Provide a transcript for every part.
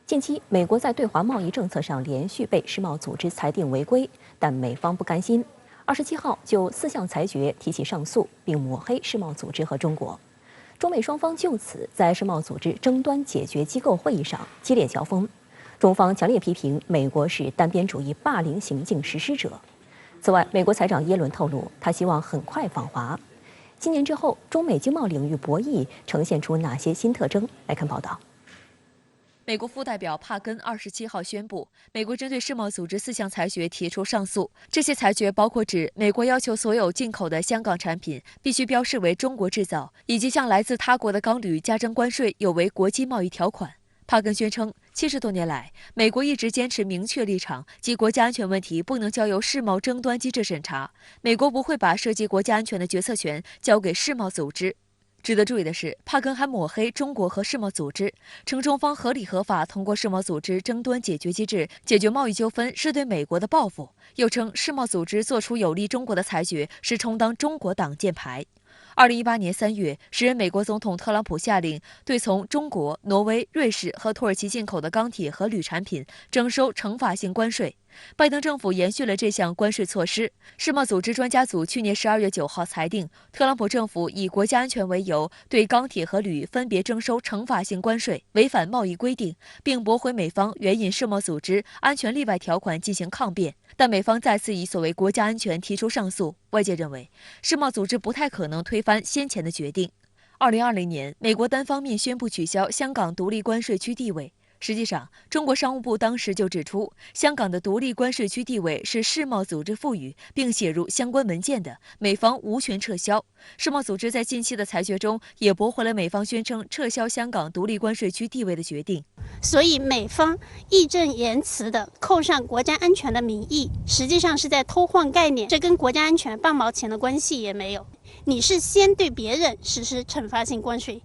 近期，美国在对华贸易政策上连续被世贸组织裁定违规，但美方不甘心，27号就4项裁决提起上诉，并抹黑世贸组织和中国。中美双方就此在世贸组织争端解决机构会议上激烈交锋，中方强烈批评美国是单边主义霸凌行径实施者。此外，美国财长耶伦透露，他希望很快访华。今年之后，中美经贸领域博弈呈现出哪些新特征？来看报道。美国副代表帕根27号宣布，美国针对世贸组织4项裁决提出上诉。这些裁决包括指美国要求所有进口的香港产品必须标示为中国制造，以及向来自他国的钢铝加征关税有违国际贸易条款。帕根宣称，70多年来，美国一直坚持明确立场，即国家安全问题不能交由世贸争端机制审查，美国不会把涉及国家安全的决策权交给世贸组织。值得注意的是，帕根还抹黑中国和世贸组织，称中方合理合法通过世贸组织争端解决机制解决贸易纠纷是对美国的报复，又称世贸组织做出有利中国的裁决是充当中国挡箭牌。2018年3月，时任美国总统特朗普下令对从中国、挪威、瑞士和土耳其进口的钢铁和铝产品征收惩罚性关税。拜登政府延续了这项关税措施。世贸组织专家组去年12月9号裁定，特朗普政府以国家安全为由，对钢铁和铝分别征收惩罚性关税，违反贸易规定，并驳回美方援引世贸组织安全例外条款进行抗辩。但美方再次以所谓国家安全提出上诉。外界认为，世贸组织不太可能推翻先前的决定。2020年，美国单方面宣布取消香港独立关税区地位。实际上，中国商务部当时就指出，香港的独立关税区地位是世贸组织赋予并写入相关文件的，美方无权撤销。世贸组织在近期的裁决中也驳回了美方宣称撤销香港独立关税区地位的决定。所以美方义正言辞地扣上国家安全的名义，实际上是在偷换概念，这跟国家安全半毛钱的关系也没有。你是先对别人实施惩罚性关税，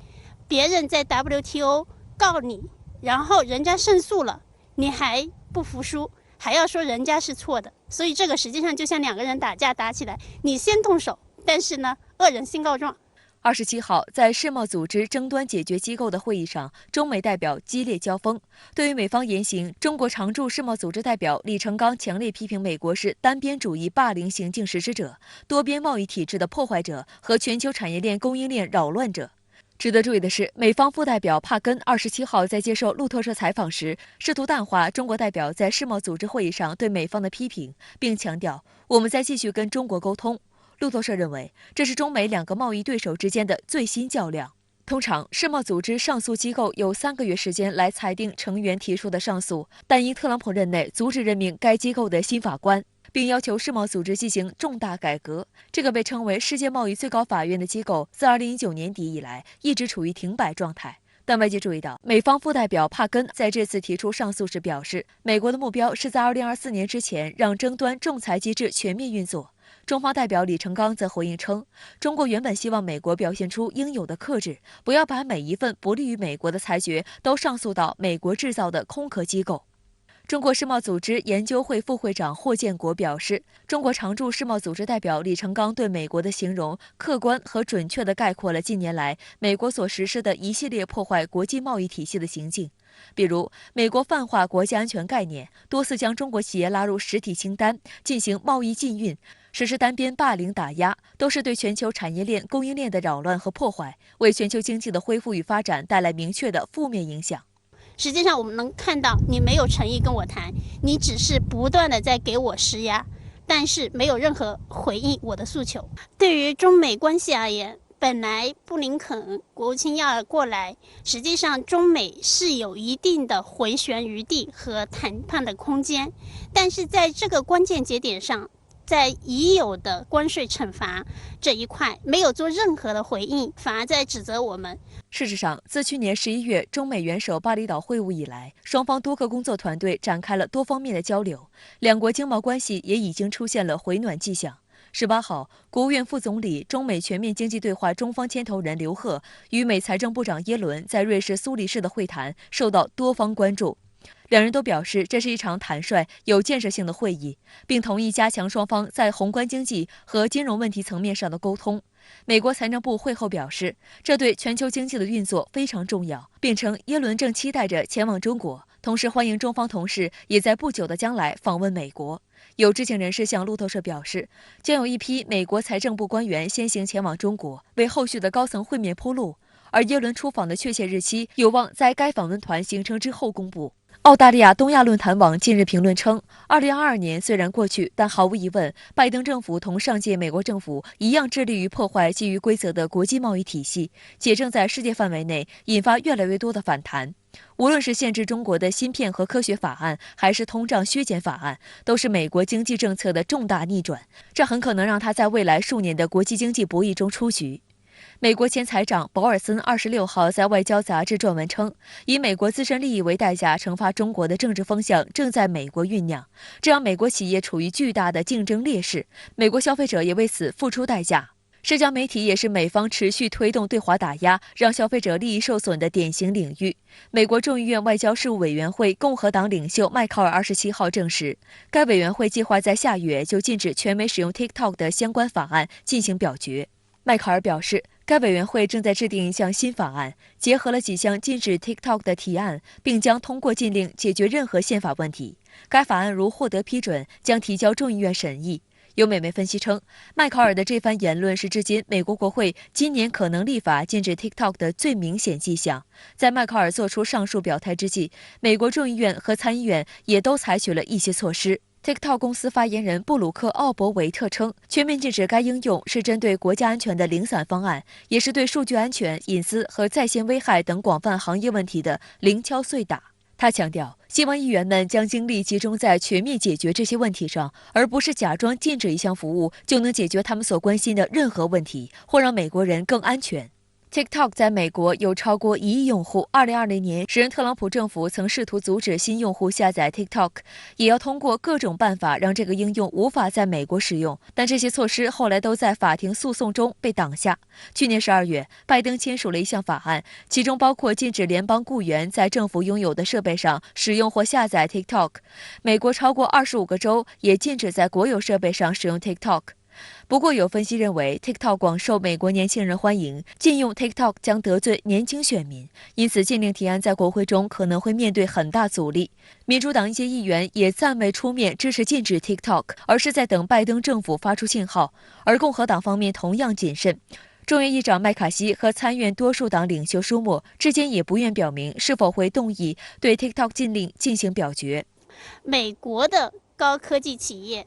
别人在 WTO 告你，然后人家胜诉了，你还不服输，还要说人家是错的，所以这个实际上就像两个人打架打起来，你先动手，但是呢，恶人先告状。27号，在世贸组织争端解决机构的会议上，中美代表激烈交锋。对于美方言行，中国常驻世贸组织代表李成钢强烈批评美国是单边主义霸凌行径实施者、多边贸易体制的破坏者和全球产业链供应链扰乱者。值得注意的是，美方副代表帕根27号在接受路透社采访时，试图淡化中国代表在世贸组织会议上对美方的批评，并强调我们在继续跟中国沟通。路透社认为，这是中美2个贸易对手之间的最新较量。通常，世贸组织上诉机构有3个月时间来裁定成员提出的上诉，但因特朗普任内阻止任命该机构的新法官，并要求世贸组织进行重大改革。这个被称为世界贸易最高法院的机构，自2019年底以来一直处于停摆状态。但外界注意到，美方副代表帕根在这次提出上诉时表示，美国的目标是在2024年之前让争端仲裁机制全面运作。中方代表李成钢则回应称，中国原本希望美国表现出应有的克制，不要把每一份不利于美国的裁决都上诉到美国制造的空壳机构。中国世贸组织研究会副会长霍建国表示，中国常驻世贸组织代表李成钢对美国的形容客观和准确地概括了近年来美国所实施的一系列破坏国际贸易体系的行径。比如，美国泛化国家安全概念，多次将中国企业拉入实体清单，进行贸易禁运，实施单边霸凌打压，都是对全球产业链供应链的扰乱和破坏，为全球经济的恢复与发展带来明确的负面影响。实际上我们能看到，你没有诚意跟我谈，你只是不断的在给我施压，但是没有任何回应我的诉求。对于中美关系而言，本来布林肯国务卿要过来，实际上中美是有一定的回旋余地和谈判的空间，但是在这个关键节点上，在已有的关税惩罚这一块没有做任何的回应，反而在指责我们。事实上，自去年11月中美元首巴厘岛会晤以来，双方多个工作团队展开了多方面的交流，两国经贸关系也已经出现了回暖迹象。18号，国务院副总理、中美全面经济对话中方牵头人刘鹤与美财政部长耶伦在瑞士苏黎世的会谈受到多方关注。两人都表示，这是一场坦率、有建设性的会议，并同意加强双方在宏观经济和金融问题层面上的沟通。美国财政部会后表示，这对全球经济的运作非常重要，并称耶伦正期待着前往中国，同时欢迎中方同事也在不久的将来访问美国。有知情人士向路透社表示，将有一批美国财政部官员先行前往中国，为后续的高层会面铺路。而耶伦出访的确切日期有望在该访问团行程之后公布。澳大利亚东亚论坛网近日评论称，2022年虽然过去，但毫无疑问，拜登政府同上届美国政府一样致力于破坏基于规则的国际贸易体系，且正在世界范围内引发越来越多的反弹。无论是限制中国的芯片和科学法案，还是通胀削减法案，都是美国经济政策的重大逆转，这很可能让他在未来数年的国际经济博弈中出局。美国前财长保尔森26号在外交杂志撰文称，以美国自身利益为代价惩罚中国的政治风向正在美国酝酿，这让美国企业处于巨大的竞争劣势，美国消费者也为此付出代价。社交媒体也是美方持续推动对华打压，让消费者利益受损的典型领域。美国众议院外交事务委员会共和党领袖迈考尔27号证实，该委员会计划在下月就禁止全美使用 TikTok 的相关法案进行表决。迈考尔表示，该委员会正在制定一项新法案，结合了几项禁止 TikTok 的提案，并将通过禁令解决任何宪法问题。该法案如获得批准，将提交众议院审议。有美媒分析称，迈考尔的这番言论是至今美国国会今年可能立法禁止 TikTok 的最明显迹象。在迈考尔做出上述表态之际，美国众议院和参议院也都采取了一些措施。TikTok 公司发言人布鲁克·奥伯维特称，全面禁止该应用是针对国家安全的零散方案，也是对数据安全、隐私和在线危害等广泛行业问题的零敲碎打。他强调，希望议员们将精力集中在全面解决这些问题上，而不是假装禁止一项服务就能解决他们所关心的任何问题，或让美国人更安全。TikTok 在美国有超过1亿用户。2020年，时任特朗普政府曾试图阻止新用户下载 TikTok， 也要通过各种办法让这个应用无法在美国使用。但这些措施后来都在法庭诉讼中被挡下。去年12月，拜登签署了一项法案，其中包括禁止联邦雇员在政府拥有的设备上使用或下载 TikTok。美国超过25个州也禁止在国有设备上使用 TikTok。不过，有分析认为 ，TikTok 广受美国年轻人欢迎，禁用 TikTok 将得罪年轻选民，因此禁令提案在国会中可能会面对很大阻力。民主党一些议员也暂未出面支持禁止 TikTok， 而是在等拜登政府发出信号，而共和党方面同样谨慎。众议长麦卡锡和参院多数党领袖舒默至今也不愿表明是否会动议对 TikTok 禁令进行表决。美国的高科技企业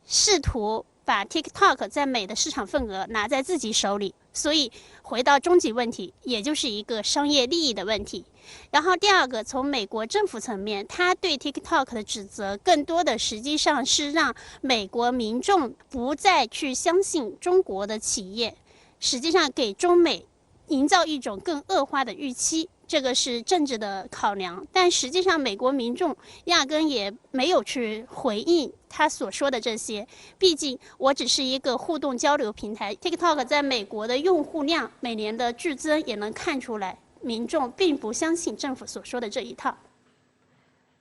试图把 TikTok 在美的市场份额拿在自己手里，所以回到终极问题，也就是一个商业利益的问题。然后第二个，从美国政府层面，他对 TikTok 的指责更多的实际上是让美国民众不再去相信中国的企业，实际上给中美营造一种更恶化的预期。这个是政治的考量，但实际上美国民众压根也没有去回应他所说的这些。毕竟我只是一个互动交流平台 ，TikTok 在美国的用户量每年的剧增也能看出来，民众并不相信政府所说的这一套。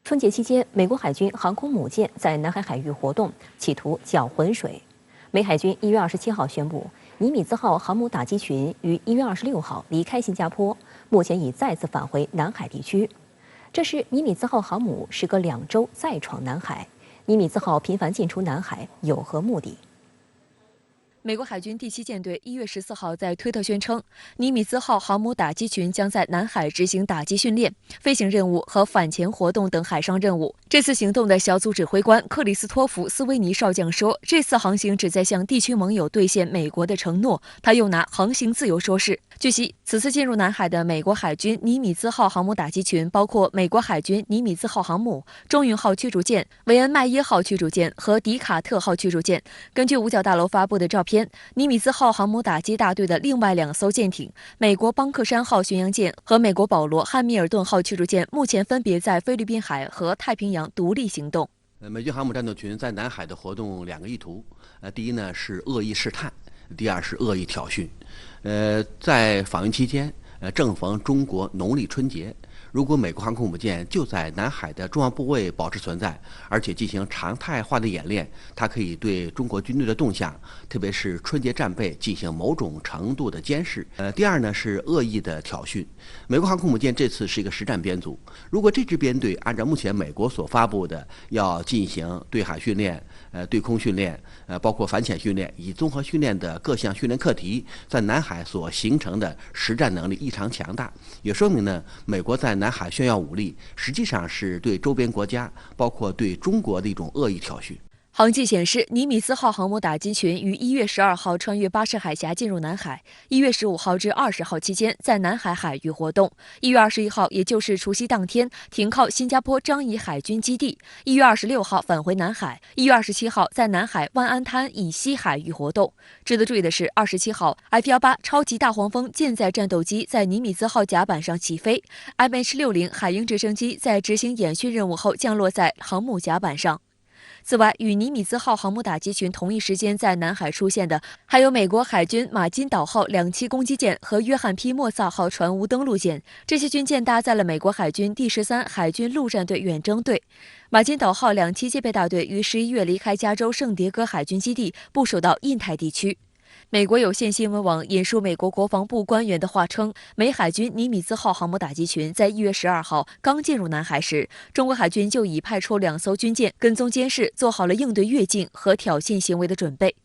春节期间，美国海军航空母舰在南海海域活动，企图搅浑水。美海军1月27号宣布，尼米兹号航母打击群于1月26号离开新加坡，目前已再次返回南海地区。这是尼米兹号航母时隔2周再闯南海。尼米兹号频繁进出南海有何目的？美国海军第7舰队1月14号在推特宣称，尼米兹号航母打击群将在南海执行打击训练、飞行任务和反潜活动等海上任务。这次行动的小组指挥官克里斯托弗·斯威尼少将说，这次航行旨在向地区盟友兑现美国的承诺。他又拿航行自由说事。据悉，此次进入南海的美国海军尼米兹号航母打击群包括美国海军尼米兹号航母、中云号驱逐舰、维恩麦耶号驱逐舰和迪卡特号驱逐舰。根据五角大楼发布的照片，尼米兹号航母打击大队的另外2艘舰艇美国邦克山号巡洋舰和美国保罗·汉密尔顿号驱逐舰目前分别在菲律宾海和太平洋独立行动。美军航母战斗群在南海的活动2个意图，第一呢是恶意试探，第二是恶意挑衅。在访问期间，正逢中国农历春节，如果美国航空母舰就在南海的重要部位保持存在，而且进行常态化的演练，它可以对中国军队的动向，特别是春节战备进行某种程度的监视。第二呢是恶意的挑衅。美国航空母舰这次是一个实战编组，如果这支编队按照目前美国所发布的要进行对海训练、对空训练、包括反潜训练以及综合训练的各项训练课题，在南海所形成的实战能力异常强大，也说明呢，美国在南海炫耀武力，实际上是对周边国家，包括对中国的一种恶意挑衅。航迹显示，尼米兹号航母打击群于1月12号穿越巴士海峡进入南海，1月15号至20号期间在南海海域活动，1月21号，也就是除夕当天，停靠新加坡樟宜海军基地，1月26号返回南海，1月27号在南海万安滩以西海域活动。值得注意的是，27号 F-18超级大黄蜂舰载战斗机在尼米兹号甲板上起飞 ，MH-60海鹰直升机在执行演训任务后降落在航母甲板上。此外，与尼米兹号航母打击群同一时间在南海出现的，还有美国海军马金岛号2栖攻击舰和约翰 P 莫萨号船坞登陆舰。这些军舰搭载了美国海军第13海军陆战队远征队。马金岛号2栖戒备大队于11月离开加州圣迭戈海军基地，部署到印太地区。美国有线新闻网引述美国国防部官员的话称，美海军尼米兹号航母打击群在1月12号刚进入南海时，中国海军就已派出2艘军舰跟踪监视，做好了应对越境和挑衅行为的准备。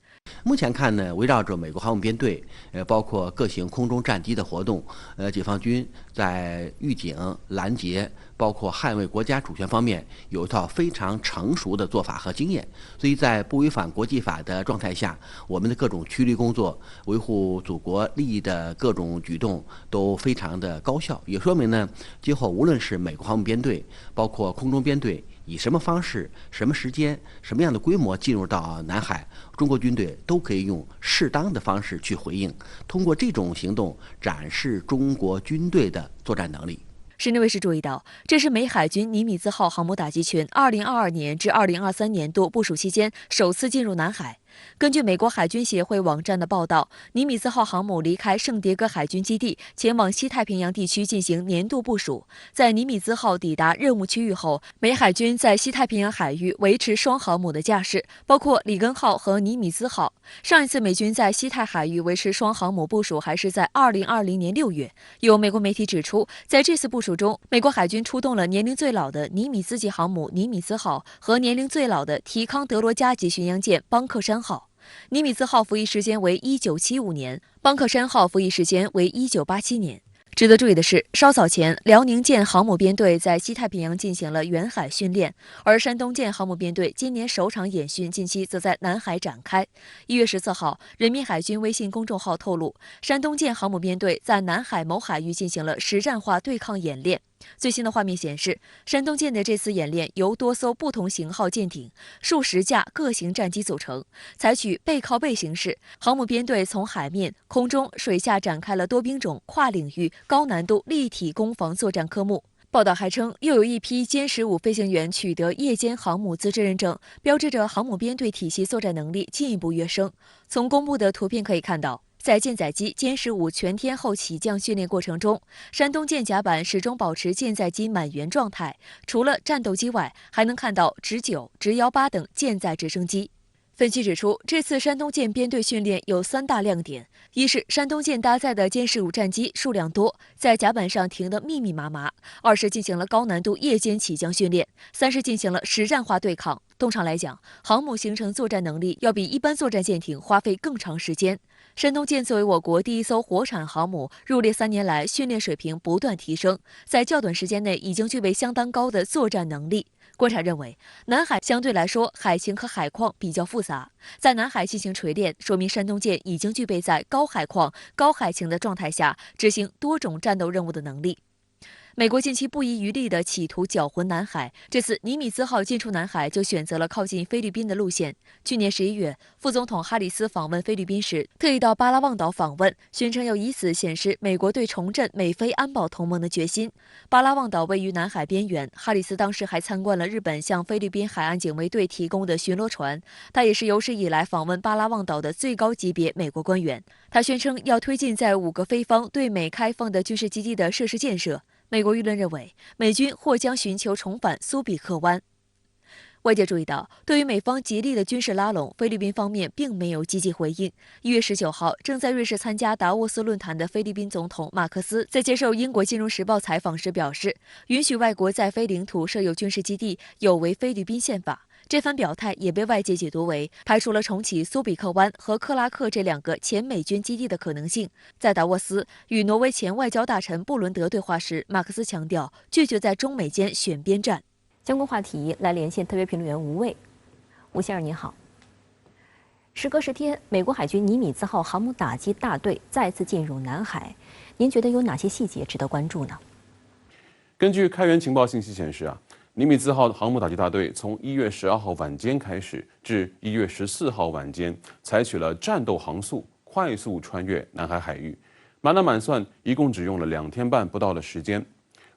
目前看呢，围绕着美国航母编队，包括各型空中战机的活动，解放军在预警、拦截，包括捍卫国家主权方面，有一套非常成熟的做法和经验。所以在不违反国际法的状态下，我们的各种驱离工作、维护祖国利益的各种举动都非常的高效，也说明呢，今后无论是美国航母编队，包括空中编队，以什么方式、什么时间、什么样的规模进入到南海，中国军队都可以用适当的方式去回应，通过这种行动展示中国军队的作战能力。室内卫视注意到，这是美海军尼米兹号航母打击群2022年至2023年度部署期间首次进入南海。根据美国海军协会网站的报道，尼米兹号航母离开圣迭戈海军基地，前往西太平洋地区进行年度部署。在尼米兹号抵达任务区域后，美海军在西太平洋海域维持双航母的架势，包括里根号和尼米兹号。上一次美军在西太海域维持双航母部署还是在2020年6月。有美国媒体指出，在这次部署中，美国海军出动了年龄最老的尼米兹级航母尼米兹号和年龄最老的提康德罗加级巡洋舰邦克山号。尼米兹号服役时间为1975年，邦克山号服役时间为1987年。值得注意的是，稍早前，辽宁舰航母编队在西太平洋进行了远海训练，而山东舰航母编队今年首场演训近期则在南海展开。1月14号，人民海军微信公众号透露，山东舰航母编队在南海某海域进行了实战化对抗演练。最新的画面显示，山东舰的这次演练由多艘不同型号舰艇、数十架各型战机组成，采取背靠背形式。航母编队从海面、空中、水下展开了多兵种、跨领域、高难度立体攻防作战科目。报道还称，又有一批歼15飞行员取得夜间航母资质认证，标志着航母编队体系作战能力进一步跃升。从公布的图片可以看到，在舰载机歼15全天候起降训练过程中，山东舰甲板始终保持舰载机满员状态，除了战斗机外，还能看到直9、直18等舰载直升机。分析指出，这次山东舰编队训练有3大亮点：一是山东舰搭载的歼15战机数量多，在甲板上停得密密麻麻；二是进行了高难度夜间起降训练；三是进行了实战化对抗。通常来讲，航母形成作战能力要比一般作战舰艇花费更长时间。山东舰作为我国第一艘国产航母，入列3年来训练水平不断提升，在较短时间内已经具备相当高的作战能力。观察认为，南海相对来说海情和海况比较复杂，在南海进行锤炼，说明山东舰已经具备在高海况、高海情的状态下执行多种战斗任务的能力。美国近期不遗余力地企图搅浑南海，这次尼米兹号进出南海就选择了靠近菲律宾的路线。去年11月，副总统哈里斯访问菲律宾时，特意到巴拉望岛访问，宣称要以此显示美国对重振美菲安保同盟的决心。巴拉望岛位于南海边缘，哈里斯当时还参观了日本向菲律宾海岸警卫队提供的巡逻船。他也是有史以来访问巴拉望岛的最高级别美国官员。他宣称要推进在5个菲方对美开放的军事基地的设施建设。美国舆论认为，美军或将寻求重返苏比克湾。外界注意到，对于美方极力的军事拉拢，菲律宾方面并没有积极回应。1月19号，正在瑞士参加达沃斯论坛的菲律宾总统马克思在接受英国《金融时报》采访时表示，允许外国在非领土设有军事基地有违菲律宾宪法。这番表态也被外界解读为排除了重启苏比克湾和克拉克这2个前美军基地的可能性。在达沃斯与挪威前外交大臣布伦德对话时，马克思强调拒绝在中美间选边站。相关话题来连线特别评论员吴卫。吴先生您好。时隔10天，美国海军尼米兹号航母打击大队再次进入南海，您觉得有哪些细节值得关注呢？根据开源情报信息显示尼米兹号航母打击大队从1月12号晚间开始，至1月14号晚间，采取了战斗航速，快速穿越南海海域。满打满算，一共只用了2天半不到的时间。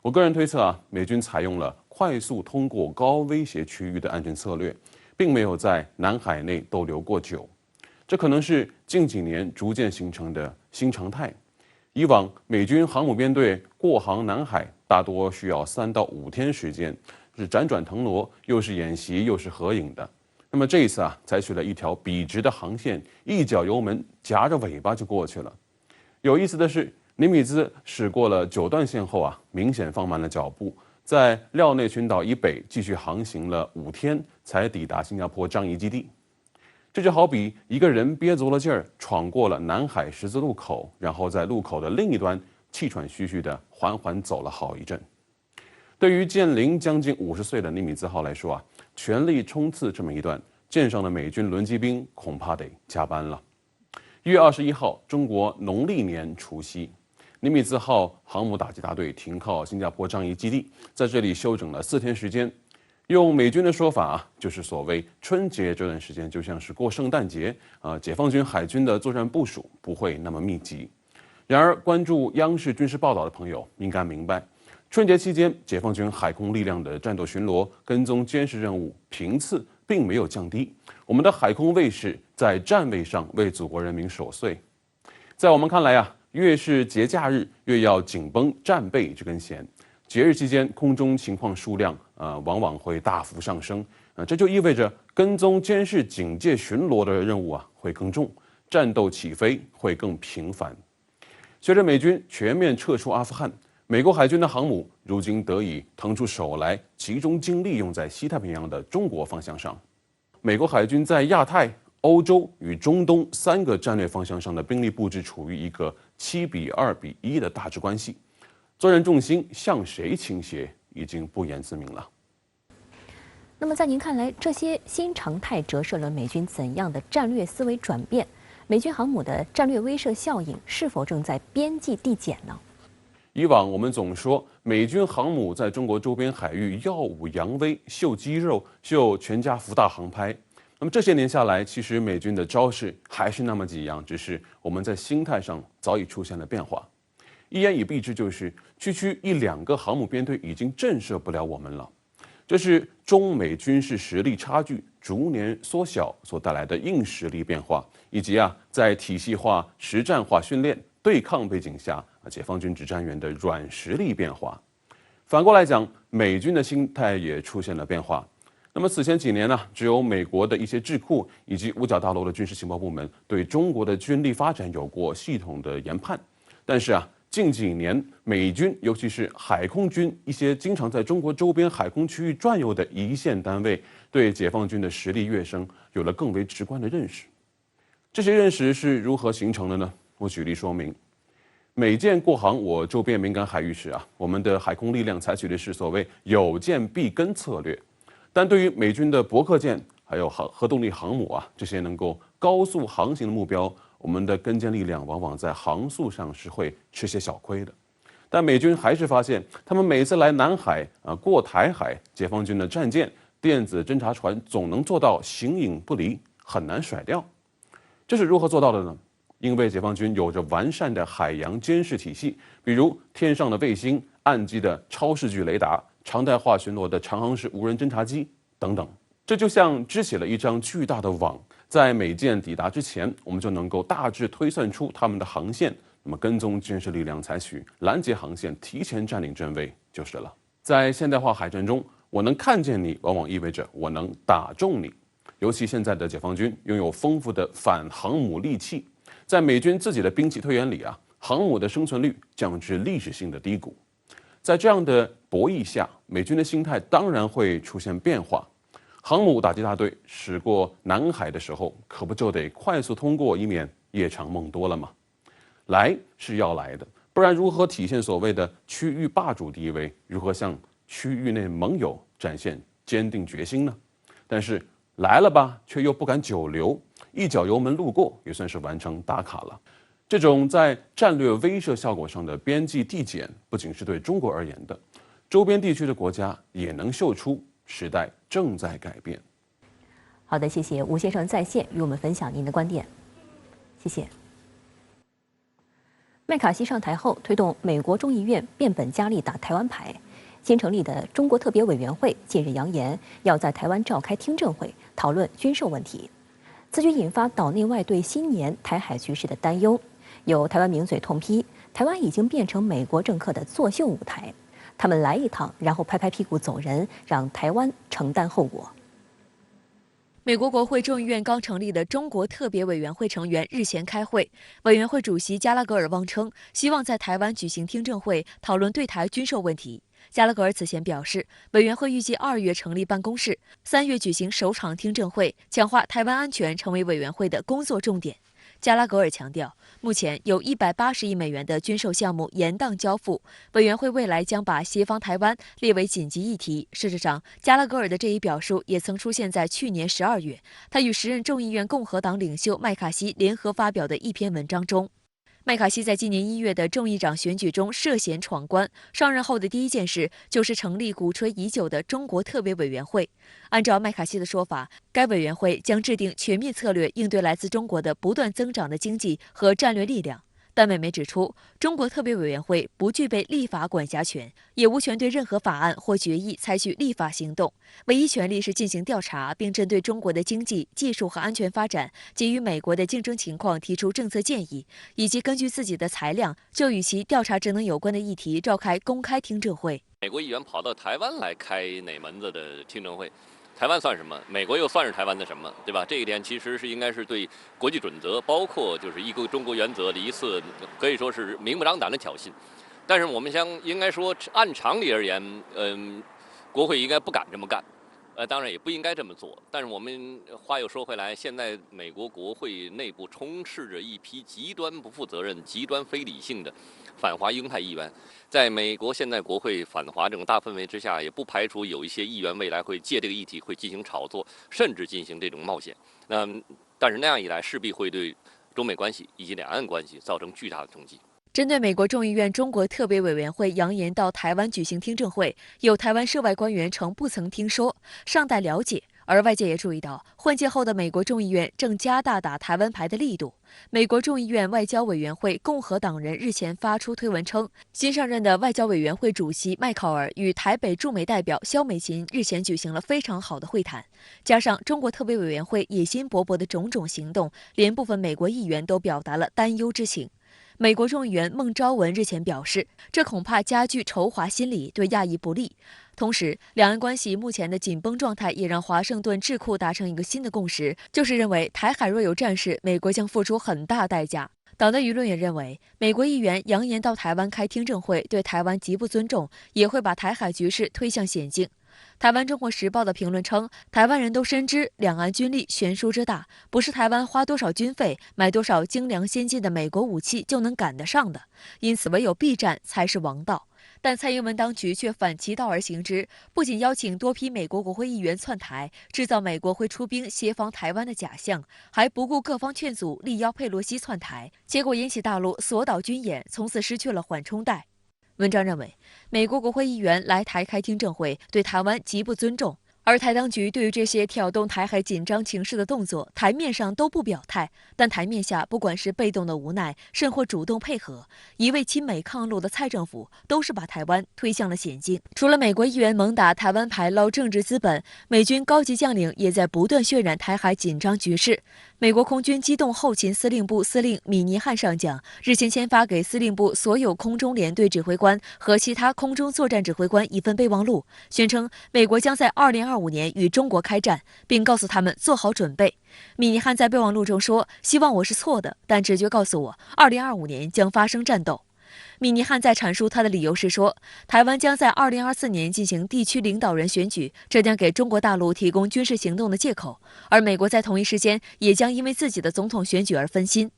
我个人推测美军采用了快速通过高威胁区域的安全策略，并没有在南海内逗留过久。这可能是近几年逐渐形成的新常态。以往美军航母编队过航南海大多需要3到5天时间，是辗转腾挪，又是演习又是合影的。那么这一次采取了一条笔直的航线，一脚油门夹着尾巴就过去了。有意思的是，尼米兹驶过了9段线后明显放慢了脚步，在廖内群岛以北继续航行了5天，才抵达新加坡樟宜基地。这就好比一个人憋足了劲儿，闯过了南海十字路口，然后在路口的另一端气喘吁吁地缓缓走了好一阵。对于建龄将近50岁的尼米兹号来说全力冲刺这么一段，舰上的美军轮机兵恐怕得加班了。1月21号，中国农历年除夕，尼米兹号航母打击大队停靠新加坡樟宜基地，在这里休整了4天时间。用美军的说法就是所谓春节这段时间就像是过圣诞节解放军海军的作战部署不会那么密集。然而，关注央视军事报道的朋友应该明白，春节期间解放军海空力量的战斗巡逻、跟踪监视任务频次并没有降低，我们的海空卫士在站位上为祖国人民守岁。在我们看来越是节假日，越要紧绷战备这根弦。节日期间，空中情况数量往往会大幅上升，这就意味着跟踪、监视、警戒、巡逻的任务会更重，战斗起飞会更频繁。随着美军全面撤出阿富汗，美国海军的航母如今得以腾出手来，集中精力用在西太平洋的中国方向上。美国海军在亚太、欧洲与中东3个战略方向上的兵力布置处于一个7:2:1的大致关系。作战重心向谁倾斜，已经不言自明了。那么，在您看来，这些新常态折射了美军怎样的战略思维转变？美军航母的战略威慑效应是否正在边际递减呢？以往我们总说美军航母在中国周边海域耀武扬威、秀肌肉、秀全家福大航拍。那么这些年下来，其实美军的招式还是那么几样，只是我们在心态上早已出现了变化。一言以蔽之，就是区区1、2个航母编队已经震慑不了我们了。这是中美军事实力差距逐年缩小所带来的硬实力变化，以及在体系化、实战化训练对抗背景下，解放军指战员的软实力变化。反过来讲，美军的心态也出现了变化。那么此前几年只有美国的一些智库以及五角大楼的军事情报部门对中国的军力发展有过系统的研判，但是近几年，美军尤其是海空军一些经常在中国周边海空区域转悠的一线单位，对解放军的实力跃升有了更为直观的认识。这些认识是如何形成的呢？我举例说明。美舰过航我周边敏感海域时我们的海空力量采取的是所谓有舰必跟策略，但对于美军的驳壳舰还有核动力航母这些能够高速航行的目标，我们的跟舰力量往往在航速上是会吃些小亏的。但美军还是发现，他们每次来南海过台海，解放军的战舰、电子侦察船总能做到形影不离，很难甩掉。这是如何做到的呢？因为解放军有着完善的海洋监视体系，比如天上的卫星、岸基的超视距雷达、常态化巡逻的长航式无人侦察机等等。这就像织起了一张巨大的网，在美舰抵达之前，我们就能够大致推算出他们的航线，那么跟踪军事力量采取拦截航线，提前占领阵位就是了。在现代化海战中，我能看见你，往往意味着我能打中你。尤其现在的解放军拥有丰富的反航母利器，在美军自己的兵器推演里航母的生存率降至历史性的低谷。在这样的博弈下，美军的心态当然会出现变化。航母打击大队驶过南海的时候，可不就得快速通过，以免夜长梦多了吗？来是要来的，不然如何体现所谓的区域霸主地位？如何向区域内盟友展现坚定决心呢？但是来了吧，却又不敢久留，一脚油门路过，也算是完成打卡了。这种在战略威慑效果上的边际递减，不仅是对中国而言的，周边地区的国家也能嗅出时代正在改变。好的，谢谢吴先生在线与我们分享您的观点，谢谢。麦卡锡上台后，推动美国众议院变本加厉打台湾牌。新成立的中国特别委员会近日扬言要在台湾召开听证会，讨论军售问题，此举引发岛内外对新年台海局势的担忧。有台湾名嘴痛批，台湾已经变成美国政客的作秀舞台，他们来一趟，然后拍拍屁股走人，让台湾承担后果。美国国会众议院刚成立的中国特别委员会成员日前开会，委员会主席加拉格尔妄称，希望在台湾举行听证会，讨论对台军售问题。加拉格尔此前表示，委员会预计2月成立办公室，3月举行首场听证会，强化台湾安全成为委员会的工作重点。加拉格尔强调，目前有180亿美元的军售项目延宕交付，委员会未来将把协防台湾列为紧急议题。事实上，加拉格尔的这一表述也曾出现在去年12月，他与时任众议院共和党领袖麦卡锡联合发表的一篇文章中。麦卡锡在今年1月的众议长选举中涉嫌闯关，上任后的第一件事就是成立鼓吹已久的中国特别委员会。按照麦卡锡的说法，该委员会将制定全面策略，应对来自中国的不断增长的经济和战略力量。但美媒指出，中国特别委员会不具备立法管辖权，也无权对任何法案或决议采取立法行动，唯一权利是进行调查，并针对中国的经济、技术和安全发展及与美国的竞争情况提出政策建议，以及根据自己的裁量，就与其调查职能有关的议题召开公开听证会。美国议员跑到台湾来开哪门子的听证会？台湾算什么？美国又算是台湾的什么，对吧？这一点其实是应该是对国际准则，包括就是一个中国原则的一次可以说是明目张胆的挑衅。但是我们应该说，按常理而言，国会应该不敢这么干，当然也不应该这么做。但是我们话又说回来，现在美国国会内部充斥着一批极端不负责任、极端非理性的反华鹰派议员。在美国现在国会反华这种大氛围之下，也不排除有一些议员未来会借这个议题会进行炒作，甚至进行这种冒险。但是那样一来，势必会对中美关系以及两岸关系造成巨大的冲击。针对美国众议院中国特别委员会扬言到台湾举行听证会，有台湾涉外官员称不曾听说，尚待了解。而外界也注意到，换届后的美国众议院正加大打台湾牌的力度。美国众议院外交委员会共和党人日前发出推文称，新上任的外交委员会主席麦考尔与台北驻美代表萧美琴日前举行了非常好的会谈。加上中国特别委员会野心勃勃的种种行动，连部分美国议员都表达了担忧之情。美国众议员孟昭文日前表示，这恐怕加剧仇华心理，对亚裔不利。同时，两岸关系目前的紧绷状态也让华盛顿智库达成一个新的共识，就是认为台海若有战事，美国将付出很大代价。岛内舆论也认为，美国议员扬言到台湾开听证会，对台湾极不尊重，也会把台海局势推向险境。台湾《中国时报》的评论称，台湾人都深知两岸军力悬殊之大，不是台湾花多少军费、买多少精良先进的美国武器就能赶得上的，因此唯有避战才是王道。但蔡英文当局却反其道而行之，不仅邀请多批美国国会议员窜台，制造美国会出兵协防台湾的假象，还不顾各方劝阻，力邀佩洛西窜台，结果引起大陆锁岛军演，从此失去了缓冲带。文章认为，美国国会议员来台开听证会，对台湾极不尊重。而台当局对于这些挑动台海紧张情势的动作，台面上都不表态，但台面下不管是被动的无奈，甚或主动配合，一味亲美抗陆的蔡政府，都是把台湾推向了险境。除了美国议员猛打台湾牌捞政治资本，美军高级将领也在不断渲染台海紧张局势。美国空军机动后勤司令部司令米尼汉上将日前签发给司令部所有空中联队指挥官和其他空中作战指挥官一份备忘录，宣称美国将在2025年与中国开战，并告诉他们做好准备。米尼汉在备忘录中说：“希望我是错的，但直觉告诉我，2025年将发生战斗。”米尼汉在阐述他的理由时说，台湾将在2024年进行地区领导人选举，这将给中国大陆提供军事行动的借口，而美国在同一时间也将因为自己的总统选举而分心。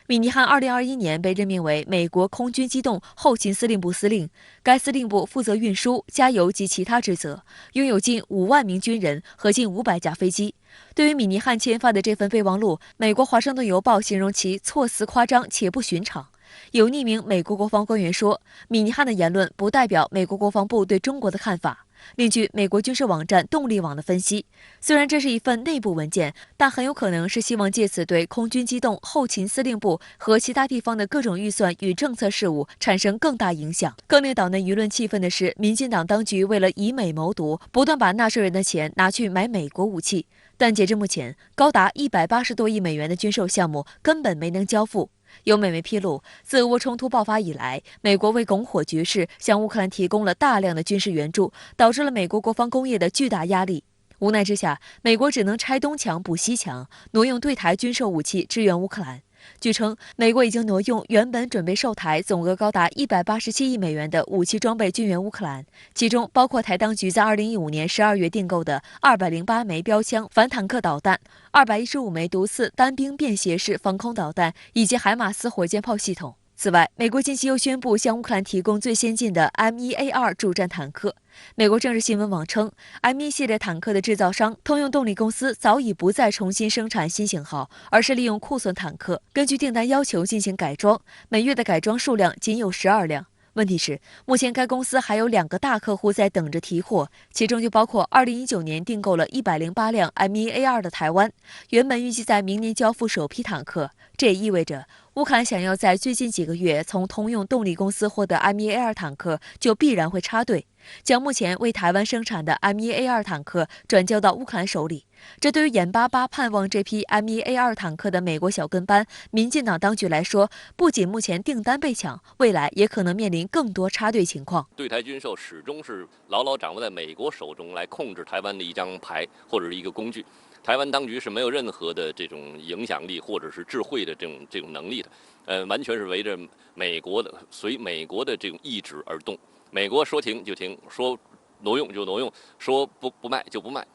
米尼汉2021年被任命为美国空军机动后勤司令部司令，该司令部负责运输、加油及其他职责，拥有近5万名军人和近500架飞机。对于米尼汉签发的这份备忘录，美国《华盛顿邮报》形容其措辞夸张且不寻常。有匿名美国国防官员说，米尼汉的言论不代表美国国防部对中国的看法。另据美国军事网站动力网的分析，虽然这是一份内部文件，但很有可能是希望借此对空军机动后勤司令部和其他地方的各种预算与政策事务产生更大影响。更令岛内舆论气愤的是，民进党当局为了以美谋独，不断把纳税人的钱拿去买美国武器，但截至目前，高达180多亿美元的军售项目根本没能交付。有美媒披露，自俄乌冲突爆发以来，美国为拱火局势，向乌克兰提供了大量的军事援助，导致了美国国防工业的巨大压力。无奈之下，美国只能拆东墙补西墙，挪用对台军售武器支援乌克兰。据称，美国已经挪用原本准备售台总额高达187亿美元的武器装备军援乌克兰，其中包括台当局在2015年12月订购的208枚标枪反坦克导弹、215枚毒刺单兵便携式防空导弹以及海马斯火箭炮系统。此外，美国近期又宣布向乌克兰提供最先进的 M1A2 主战坦克。美国政治新闻网称 ，M1 系列坦克的制造商通用动力公司早已不再重新生产新型号，而是利用库存坦克，根据订单要求进行改装，每月的改装数量仅有12辆。问题是，目前该公司还有2个大客户在等着提货，其中就包括2019年订购了108辆 M1A2 的台湾，原本预计在明年交付首批坦克。这也意味着，乌克兰想要在最近几个月从通用动力公司获得 M1A2 坦克，就必然会插队，将目前为台湾生产的 M1A2 坦克转交到乌克兰手里。这对于眼巴巴盼望这批 M1A2 坦克的美国小跟班民进党当局来说，不仅目前订单被抢，未来也可能面临更多插队情况。对台军售始终是牢牢掌握在美国手中，来控制台湾的一张牌或者是一个工具。台湾当局是没有任何的这种影响力或者是智慧的这种能力的，完全是围着美国的随美国的这种意志而动。美国说停就停，说挪用就挪用，说不卖就不卖。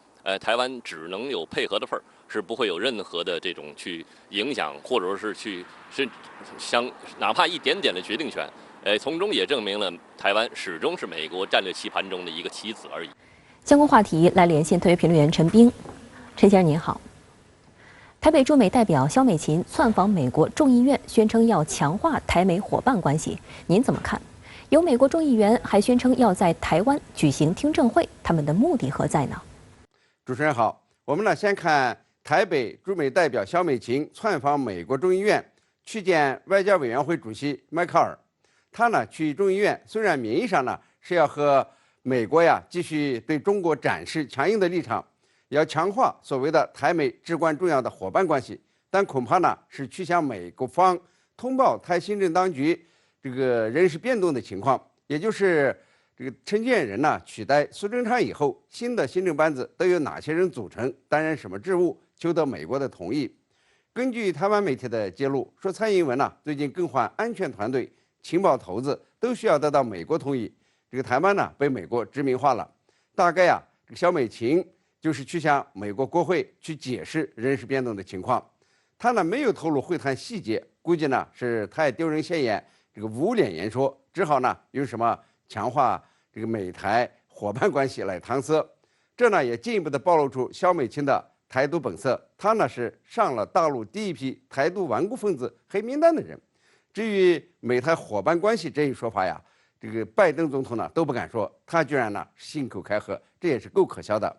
台湾只能有配合的份儿，是不会有任何的这种去影响或者是哪怕一点点的决定权。从中也证明了台湾始终是美国战略棋盘中的一个棋子而已。相关话题来连线特约评论员陈冰。陈先生您好，台北驻美代表肖美琴窜访美国众议院，宣称要强化台美伙伴关系，您怎么看？有美国众议员还宣称要在台湾举行听证会，他们的目的何在呢？主持人好，我们呢先看台北驻美代表肖美琴窜访美国众议院，去见外交委员会主席迈克尔。他呢去众议院，虽然名义上呢是要和美国继续对中国展示强硬的立场，要强化所谓的台美至关重要的伙伴关系，但恐怕呢是去向美国方通报台新政当局这个人事变动的情况，也就是这个陈建仁呢取代苏贞昌以后，新的行政班子都由哪些人组成，担任什么职务，求得美国的同意。根据台湾媒体的揭露，说蔡英文呢最近更换安全团队、情报头子，都需要得到美国同意。这个台湾呢被美国殖民化了，大概这个肖美琴就是去向美国国会去解释人事变动的情况。他呢没有透露会谈细节，估计呢是太丢人现眼，这个无脸言说，只好呢用什么强化这个美台伙伴关系来搪塞。这呢也进一步的暴露出肖美琴的台独本色，他呢是上了大陆第一批台独顽固分子黑名单的人。至于美台伙伴关系这一说法这个拜登总统呢都不敢说，他居然呢信口开河，这也是够可笑的。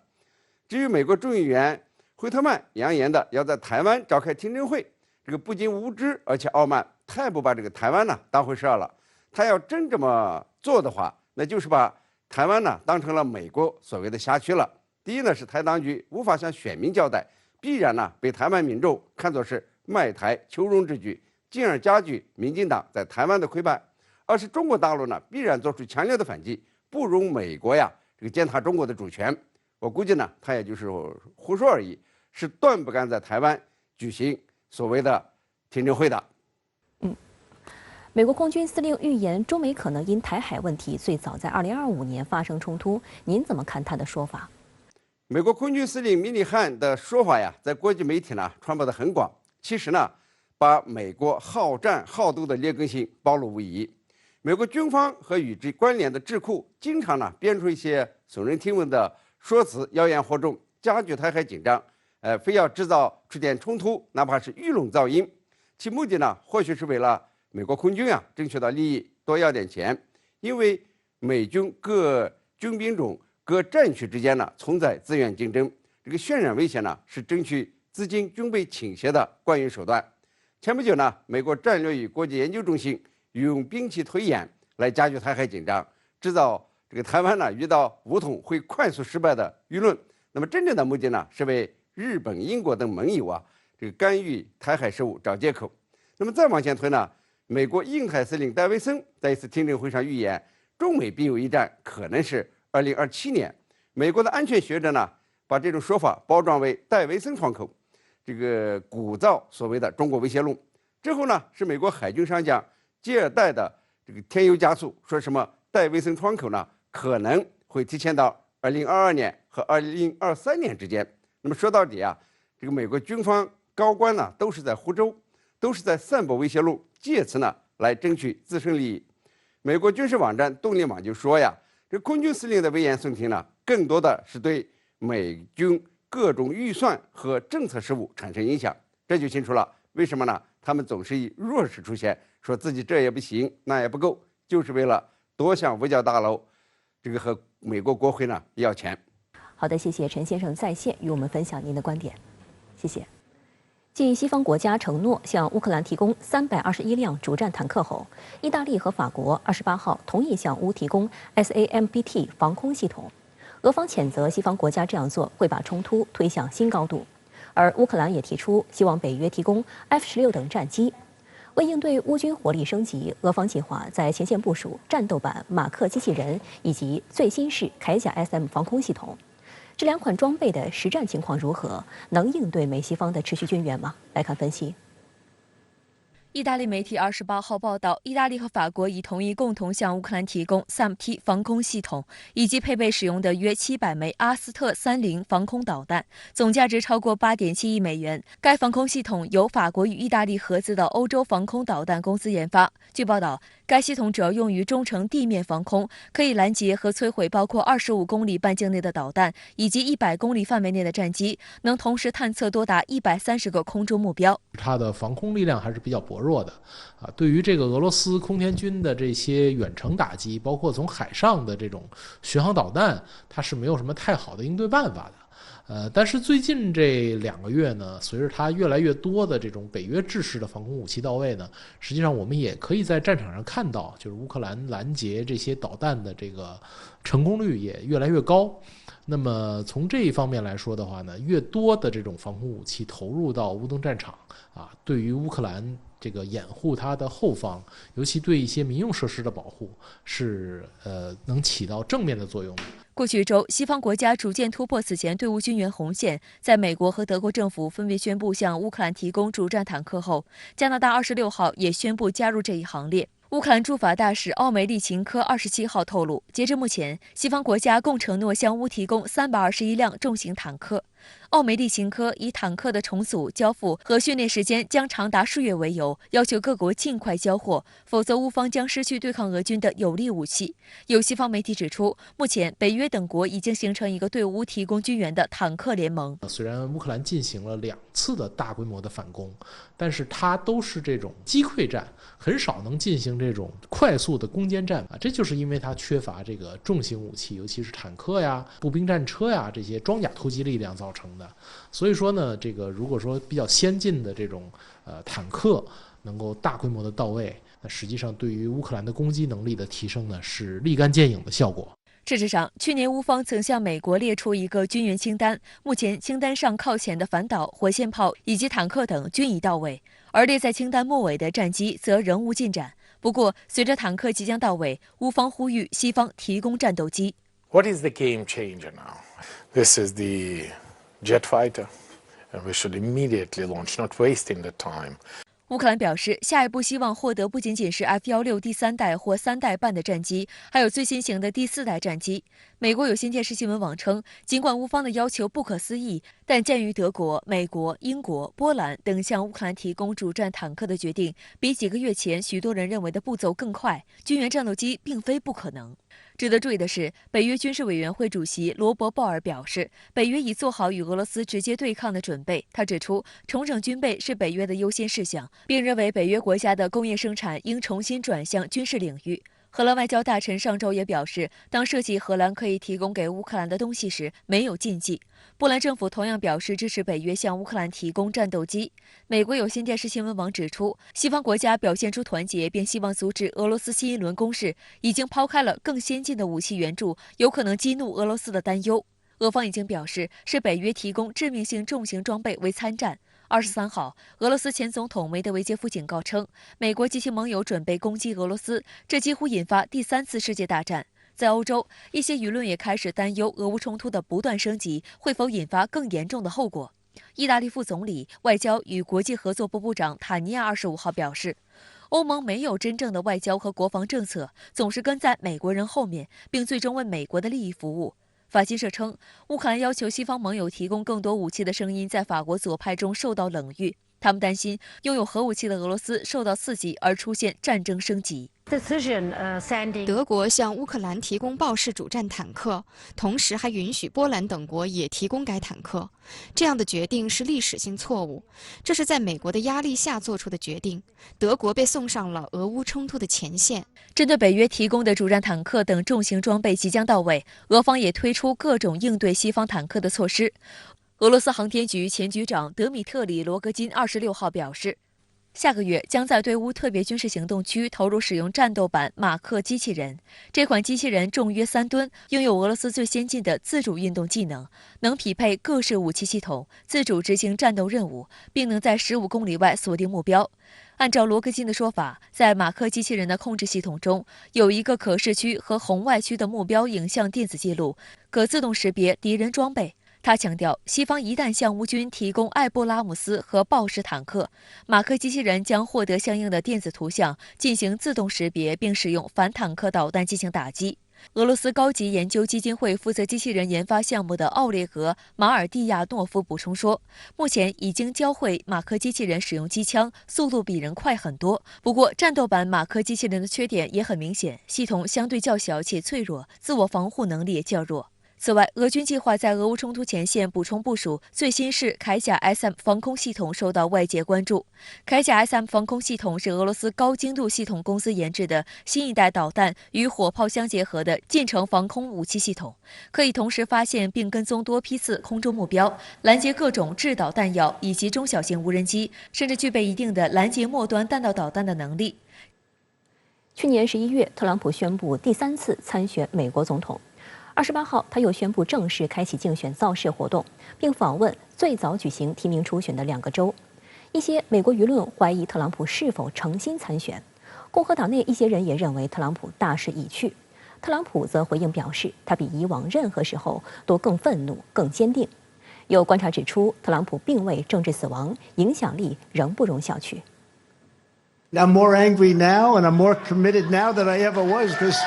至于美国众议员惠特曼扬言的要在台湾召开听证会，这个不仅无知而且傲慢，太不把这个台湾呢当回事了。他要真这么做的话，那就是把台湾呢当成了美国所谓的辖区了。第一呢是台当局无法向选民交代，必然呢被台湾民众看作是卖台求荣之举，进而加剧民进党在台湾的溃败。而是中国大陆呢必然做出强烈的反击，不容美国呀这个践踏中国的主权。我估计呢，他也就是胡说而已，是断不敢在台湾举行所谓的听证会的。美国空军司令预言中美可能因台海问题最早在2025年发生冲突，您怎么看他的说法？美国空军司令米利汉的说法呀，在国际媒体呢传播得很广。其实呢，把美国好战好斗的劣根性暴露无遗。美国军方和与之关联的智库经常呢编出一些耸人听闻的说辞，妖言惑众，加剧台海紧张，非要制造出现冲突，哪怕是娱乐噪音。其目的呢，或许是为了美国空军啊争取到利益，多要点钱。因为美军各军兵种、各战区之间呢存在资源竞争，这个渲染危险呢是争取资金军备倾斜的惯用手段。前不久呢，美国战略与国际研究中心用兵棋推演来加剧台海紧张，制造这个台湾呢遇到武统会快速失败的舆论。那么真正的目的呢，是为日本、英国等盟友啊这个干预台海事务找借口。那么再往前推呢，美国印太司令戴维森在一次听证会上预言，中美兵友一战可能是2027年。美国的安全学者呢，把这种说法包装为戴维森窗口，这个鼓噪所谓的中国威胁论。之后呢，是美国海军上将基尔代的这个添油加醋，说什么戴维森窗口呢可能会提前到2022年和2023年之间。那么说到底啊，这个美国军方高官呢都是在胡诌，都是在散播威胁论，借此呢来争取自身利益。美国军事网站动力网就说呀，这空军司令的危言耸听呢，更多的是对美军各种预算和政策事务产生影响。这就清楚了，为什么呢？他们总是以弱势出现，说自己这也不行，那也不够，就是为了多向五角大楼这个和美国国会呢要钱。好的，谢谢陈先生在线与我们分享您的观点，谢谢。继西方国家承诺向乌克兰提供321辆主战坦克后，意大利和法国28号同意向乌提供 SAMBT 防空系统。俄方谴责西方国家这样做会把冲突推向新高度，而乌克兰也提出希望北约提供 F-16等战机。为应对乌军火力升级，俄方计划在前线部署战斗版马克机器人以及最新式铠甲 SM 防空系统。这两款装备的实战情况如何？能应对美西方的持续军援吗？来看分析。意大利媒体28号报道，意大利和法国已同意共同向乌克兰提供 SAMP-T 防空系统，以及配备使用的约700枚阿斯特30防空导弹，总价值超过8.7亿美元。该防空系统由法国与意大利合资的欧洲防空导弹公司研发。据报道，该系统主要用于中程地面防空，可以拦截和摧毁包括25公里半径内的导弹以及100公里范围内的战机，能同时探测多达130个空中目标。它的防空力量还是比较薄弱的啊，对于这个俄罗斯空天军的这些远程打击，包括从海上的这种巡航导弹，它是没有什么太好的应对办法的。但是最近这2个月呢，随着它越来越多的这种北约制式的防空武器到位呢，实际上我们也可以在战场上看到，就是乌克兰拦截这些导弹的这个成功率也越来越高。那么从这一方面来说的话呢，越多的这种防空武器投入到乌东战场啊，对于乌克兰这个掩护它的后方，尤其对一些民用设施的保护，是能起到正面的作用的。过去一周，西方国家逐渐突破此前对乌军援红线。在美国和德国政府分别宣布向乌克兰提供主战坦克后，加拿大26号也宣布加入这一行列。乌克兰驻法大使奥梅利琴科27号透露，截至目前，西方国家共承诺向乌提供321辆重型坦克。奥梅利琴科以坦克的重组、交付和训练时间将长达数月为由，要求各国尽快交货，否则乌方将失去对抗俄军的有力武器。有西方媒体指出，目前北约等国已经形成一个对乌提供军援的坦克联盟。虽然乌克兰进行了2次的大规模的反攻，但是它都是这种击溃战，很少能进行这种快速的攻坚战啊。这就是因为它缺乏这个重型武器，尤其是坦克呀、步兵战车呀这些装甲突击力量造成的。所以说呢，这个如果说比较先进的这种坦克能够大规模的到位，那实际上对于乌克兰的攻击能力的提升呢，是立竿见影的效果。事实上，去年乌方曾向美国列出一个军援清单，目前清单上靠前的反导、火箭炮以及坦克等均已到位，而列在清单末尾的战机则仍无进展。不过，随着坦克即将到位，乌方呼吁西方提供战斗机。What is the game changer now? This is the jet fighter, and we should immediately launch, not wasting the time. 乌克兰表示，下一步希望获得不仅仅是 F-16第3代或3代半的战机，还有最新型的第4代战机。美国有线电视新闻网称，尽管乌方的要求不可思议，但鉴于德国、美国、英国、波兰等向乌克兰提供主战坦克的决定，比几个月前许多人认为的步骤更快，军援战斗机并非不可能。值得注意的是，北约军事委员会主席罗伯·鲍尔表示，北约已做好与俄罗斯直接对抗的准备。他指出，重整军备是北约的优先事项，并认为北约国家的工业生产应重新转向军事领域。荷兰外交大臣上周也表示，当涉及荷兰可以提供给乌克兰的东西时，没有禁忌。波兰政府同样表示支持北约向乌克兰提供战斗机。美国有线电视新闻网指出，西方国家表现出团结，并希望阻止俄罗斯新一轮攻势，已经抛开了更先进的武器援助有可能激怒俄罗斯的担忧。俄方已经表示，是北约提供致命性重型装备为参战。23号，俄罗斯前总统梅德韦杰夫警告称，美国及其盟友准备攻击俄罗斯，这几乎引发第3次世界大战。在欧洲，一些舆论也开始担忧俄乌冲突的不断升级会否引发更严重的后果。意大利副总理、外交与国际合作部部长塔尼亚25号表示，欧盟没有真正的外交和国防政策，总是跟在美国人后面，并最终为美国的利益服务。法新社称，乌克兰要求西方盟友提供更多武器的声音在法国左派中受到冷遇，他们担心拥有核武器的俄罗斯受到刺激而出现战争升级。德国向乌克兰提供豹式主战坦克，同时还允许波兰等国也提供该坦克。这样的决定是历史性错误，这是在美国的压力下做出的决定。德国被送上了俄乌冲突的前线。针对北约提供的主战坦克等重型装备即将到位，俄方也推出各种应对西方坦克的措施。俄罗斯航天局前局长德米特里·罗格金26号表示，下个月将在对乌特别军事行动区投入使用战斗版马克机器人。这款机器人重约3吨，拥有俄罗斯最先进的自主运动技能，能匹配各式武器系统，自主执行战斗任务，并能在15公里外锁定目标。按照罗格金的说法，在马克机器人的控制系统中，有一个可视区和红外区的目标影像电子记录，可自动识别敌人装备。他强调，西方一旦向乌军提供艾布拉姆斯和豹式坦克，马克机器人将获得相应的电子图像，进行自动识别，并使用反坦克导弹进行打击。俄罗斯高级研究基金会负责机器人研发项目的奥列格·马尔蒂亚诺夫补充说，目前已经教会马克机器人使用机枪，速度比人快很多。不过，战斗版马克机器人的缺点也很明显，系统相对较小且脆弱，自我防护能力也较弱。此外，俄军计划在俄乌冲突前线补充部署最新式铠甲 SM 防空系统，受到外界关注。铠甲 SM 防空系统是俄罗斯高精度系统公司研制的新一代导弹与火炮相结合的近程防空武器系统，可以同时发现并跟踪多批次空中目标，拦截各种制导弹药以及中小型无人机，甚至具备一定的拦截末端弹道导弹的能力。去年11月，特朗普宣布第3次参选美国总统。28号，他又宣布正式开启竞选造势活动，并访问最早举行提名初选的2个州。一些美国舆论怀疑特朗普是否诚心参选，共和党内一些人也认为特朗普大势已去。特朗普则回应表示，他比以往任何时候都更愤怒、更坚定。有观察指出，特朗普并未政治死亡，影响力仍不容小觑。I'm more angry now, and I'm more committed now than I ever was. Because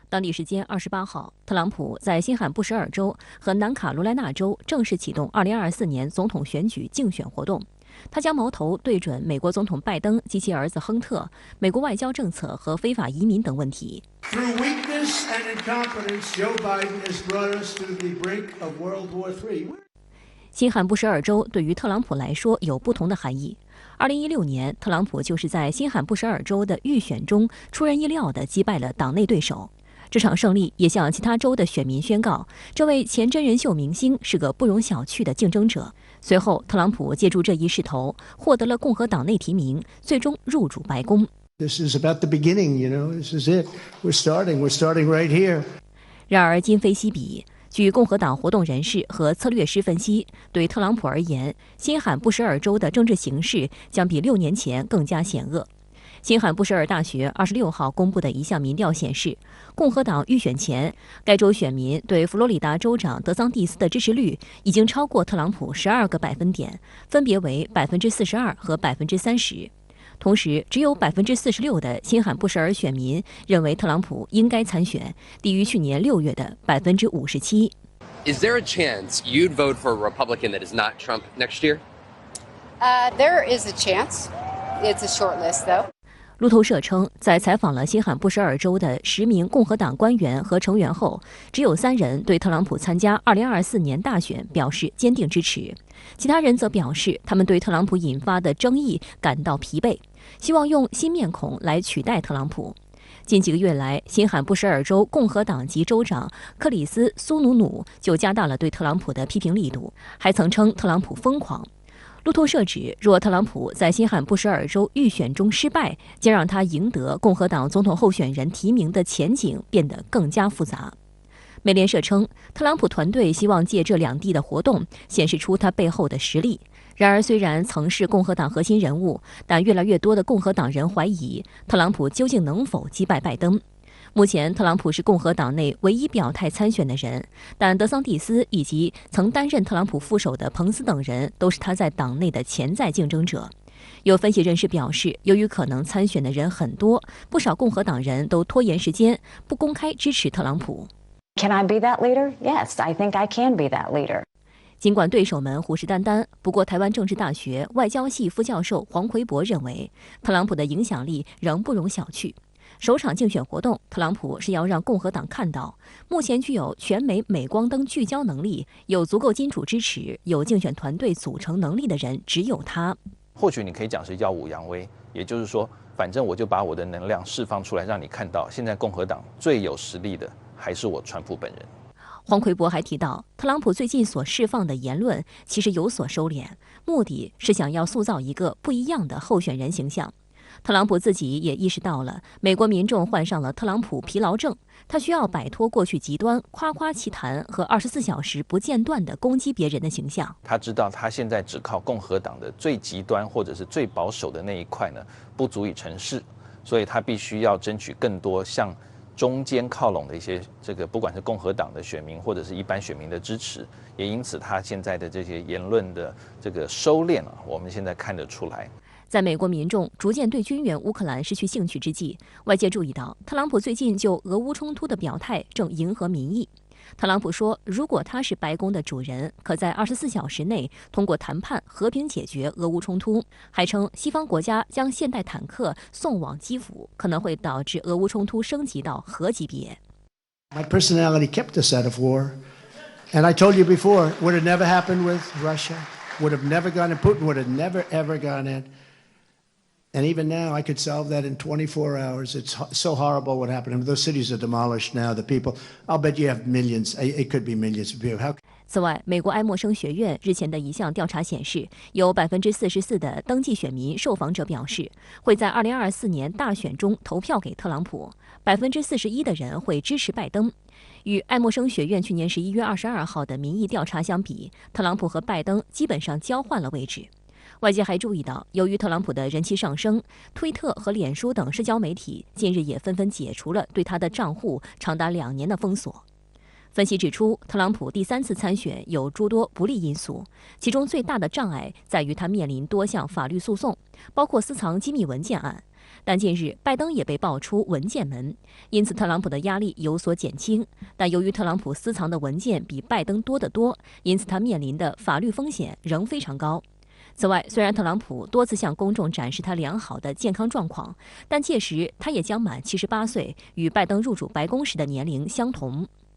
当地时间28号，特朗普在新罕布什尔州和南卡罗来纳州正式启动2024年总统选举竞选活动。他将矛头对准美国总统拜登及其儿子亨特、美国外交政策和非法移民等问题。through weakness and incompetence, Joe Biden has brought us to the brink of World War III. 新罕布什尔州对于特朗普来说有不同的含义。2016年，特朗普就是在新罕布什尔州的预选中出人意料地击败了党内对手。这场胜利也向其他州的选民宣告，这位前真人秀明星是个不容小觑的竞争者。随后，特朗普借助这一势头获得了共和党内提名，最终入主白宫。This is about the beginning, you know. This is it. We're starting right here. 然而，今非昔比。据共和党活动人士和策略师分析，对特朗普而言，新罕布什尔州的政治形势将比6年前更加险恶。新罕布什尔大学26号公布的一项民调显示，共和党预选前，该州选民对佛罗里达州长德桑蒂斯的支持率已经超过特朗普12个百分点，分别为42%和30%。同时，只有46%的新罕布什尔选民认为特朗普应该参选，低于去年6月的57%。Is there a chance you'd vote for a Republican that is not Trump next year? There is a chance. It's a short list, though. 路透社称，在采访了新罕布什尔州的10名共和党官员和成员后，只有3人对特朗普参加2024年大选表示坚定支持，其他人则表示他们对特朗普引发的争议感到疲惫，希望用新面孔来取代特朗普。近几个月来，新罕布什尔州共和党籍州长克里斯·苏努努就加大了对特朗普的批评力度，还曾称特朗普疯狂。路透社指，若特朗普在新罕布什尔州预选中失败，将让他赢得共和党总统候选人提名的前景变得更加复杂。美联社称，特朗普团队希望借这2地的活动显示出他背后的实力。然而，虽然曾是共和党核心人物，但越来越多的共和党人怀疑特朗普究竟能否击败拜登。目前，特朗普是共和党内唯一表态参选的人，但德桑蒂斯以及曾担任特朗普副手的彭斯等人都是他在党内的潜在竞争者。有分析人士表示，由于可能参选的人很多，不少共和党人都拖延时间，不公开支持特朗普。Can I be that leader? Yes, I think I can be that leader. 尽管对手们虎视眈眈，不过台湾政治大学外交系副教授黄奎博认为，特朗普的影响力仍不容小觑。首场竞选活动，特朗普是要让共和党看到，目前具有全美镁光灯聚焦能力、有足够金主支持、有竞选团队组成能力的人只有他。或许你可以讲是耀武扬威，也就是说，反正我就把我的能量释放出来，让你看到，现在共和党最有实力的还是我川普本人。黄奎博还提到，特朗普最近所释放的言论其实有所收敛，目的是想要塑造一个不一样的候选人形象。特朗普自己也意识到了，美国民众患上了特朗普疲劳症，他需要摆脱过去极端夸夸其谈和24小时不间断地攻击别人的形象。他知道他现在只靠共和党的最极端或者是最保守的那一块呢，不足以成事，所以他必须要争取更多向中间靠拢的一些不管是共和党的选民或者是一般选民的支持，也因此他现在的这些言论的收敛我们现在看得出来。在美国民众逐渐对军援乌克兰失去兴趣之际，外界注意到特朗普最近就俄乌冲突的表态正迎合民意。特朗普说，如果他是白宫的主人，可在24小时内通过谈判和平解决俄乌冲突，还称西方国家将现代坦克送往基辅，可能会导致俄乌冲突升级到核级别。My personality kept us out of war, and I told you before, would have never happened with Russia, would have never gone in, Putin would have never ever gone in. And even now, I could solve that in 24 hours. It's so horrible what happened. Those cities are demolished now. The people, I'll bet you have millions. It could be millions of people. 此外，美国爱默生学院日前的一项调查显示，有44%的登记选民受访者表示会在2024年大选中投票给特朗普，41%的人会支持拜登。与爱默生学院去年11月22号的民意调查相比，特朗普和拜登基本上交换了位置。外界还注意到，由于特朗普的人气上升，推特和脸书等社交媒体近日也纷纷解除了对他的账户长达2年的封锁。分析指出，特朗普第3次参选有诸多不利因素，其中最大的障碍在于他面临多项法律诉讼，包括私藏机密文件案。但近日拜登也被爆出文件门，因此特朗普的压力有所减轻。但由于特朗普私藏的文件比拜登多得多，因此他面临的法律风险仍非常高。此外，虽然特朗普多次向公众展示他良好的健康状况，但届时他也将满78岁，与拜登入主白宫时的年龄相同。